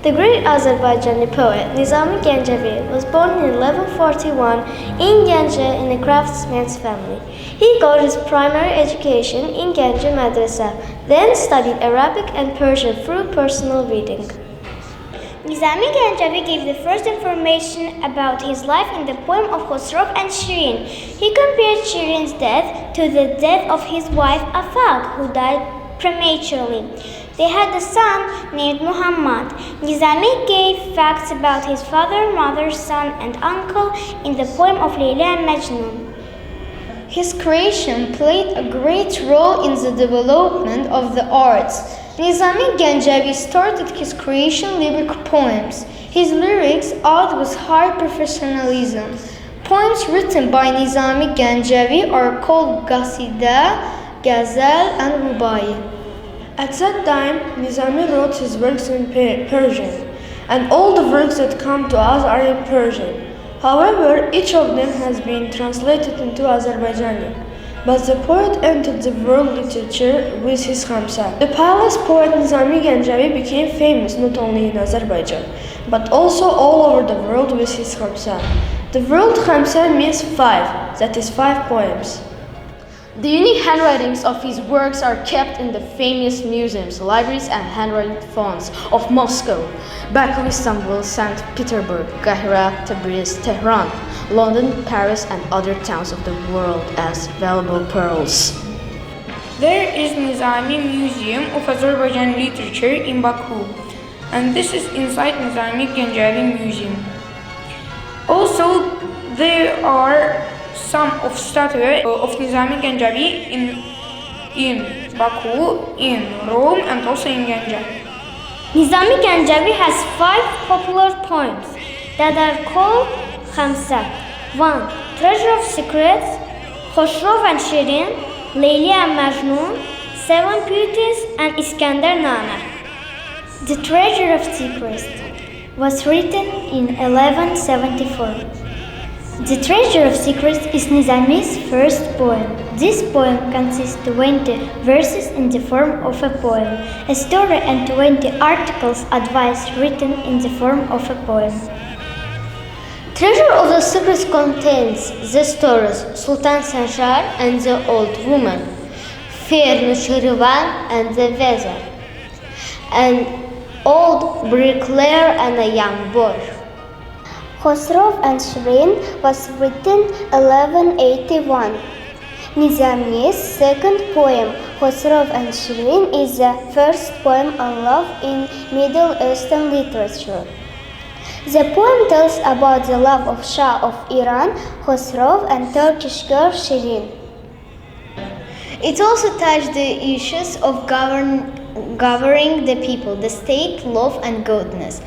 The great Azerbaijani poet Nizami Ganjavi was born in 1141 in Ganja in a craftsman's family. He got his primary education in Ganja Madrasa, then studied Arabic and Persian through personal reading. Nizami Ganjavi gave the first information about his life in the poem of Khosrow and Shirin. He compared Shirin's death to the death of his wife Afag, who died prematurely. They had a son named Muhammad. Nizami gave facts about his father, mother, son, and uncle in the poem of Layla and Majnun. His creation played a great role in the development of the arts. Nizami Ganjavi started his creation lyric poems. His lyrics out with high professionalism. Poems written by Nizami Ganjavi are called Qasida, Ghazal, and Rubai. At that time, Nizami wrote his works in Persian, and all the works that come to us are in Persian. However, each of them has been translated into Azerbaijani. But the poet entered the world literature with his Khamsa. The palace poet Nizami Ganjavi became famous not only in Azerbaijan, but also all over the world with his Khamsa. The word Khamsa means five, that is 5 poems. The unique handwritings of his works are kept in the famous museums, libraries, and handwriting fonts of Moscow, Baku, Istanbul, St. Petersburg, Kahira, Tabriz, Tehran, London, Paris, and other towns of the world as valuable pearls. There is Nizami Museum of Azerbaijan Literature in Baku, and this is inside Nizami Ganjavi Museum. Also, there are some of statues of Nizami Ganjavi in Baku, in Rome, and also in Ganja. Nizami Ganjavi has 5 popular poems that are called Khamsa. 1. Treasure of Secrets, Khosrow and Shirin, Layla and Majnun, 7 Beauties, and Iskandar Nana. The Treasure of Secrets was written in 1174. The Treasure of Secrets is Nizami's first poem. This poem consists of 20 verses in the form of a poem, a story, and 20 articles advice written in the form of a poem. Treasure of the Secrets contains the stories Sultan Sanjar and the Old Woman, Fair Nushirvan and the Wizard, an old bricklayer and a young boy. Khosrow and Shirin was written 1181. Nizami's second poem, Khosrow and Shirin, is the first poem on love in Middle Eastern literature. The poem tells about the love of Shah of Iran, Khosrow, and Turkish girl Shirin. It also touched the issues of governing the people, the state, love, and goodness.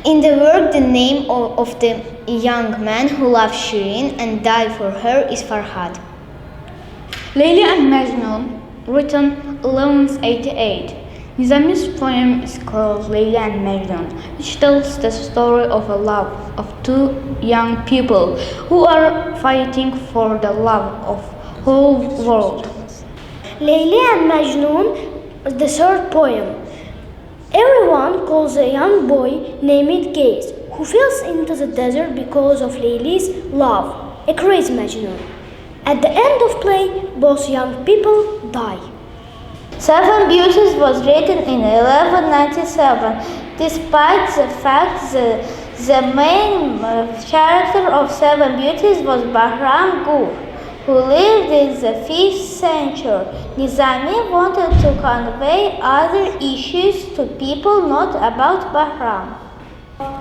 In the work, the name of the young man who loved Shirin and died for her is Farhad. Layla and Majnun, written 1188. Nizami's poem is called Layla and Majnun, which tells the story of a love of 2 young people who are fighting for the love of whole world. Layla and Majnun, the third poem. Everyone calls a young boy named Gaze, who falls into the desert because of Layla's love, a crazy Majnun. At the end of play, both young people die. 7 Beauties was written in 1197, despite the fact that the main character of 7 Beauties was Bahram Gur, who lived in the 5th century. Nizami wanted to convey other issues to people, not about Bahram.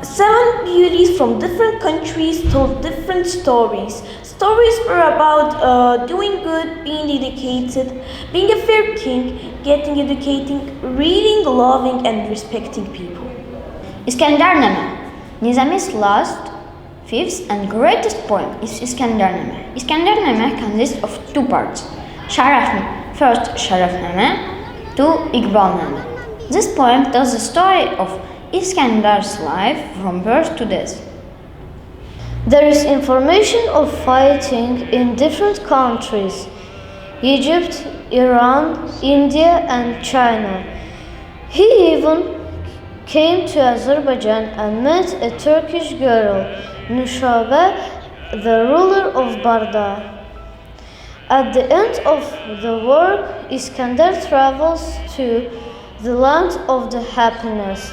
7 beauties from different countries told different stories. Stories were about doing good, being dedicated, being a fair king, getting educated, reading, loving, and respecting people. Iskandarname, Nizami's last, 5th and greatest poem is Iskandarname. Iskandarname consists of 2 parts. Sharafname, first Sharafname, 2 Iqbalname. This poem tells the story of Iskandar's life from birth to death. There is information of fighting in different countries: Egypt, Iran, India, and China. He even came to Azerbaijan and met a Turkish girl, Nushabe, the ruler of Barda. At the end of the war, Iskandar travels to the land of the happiness.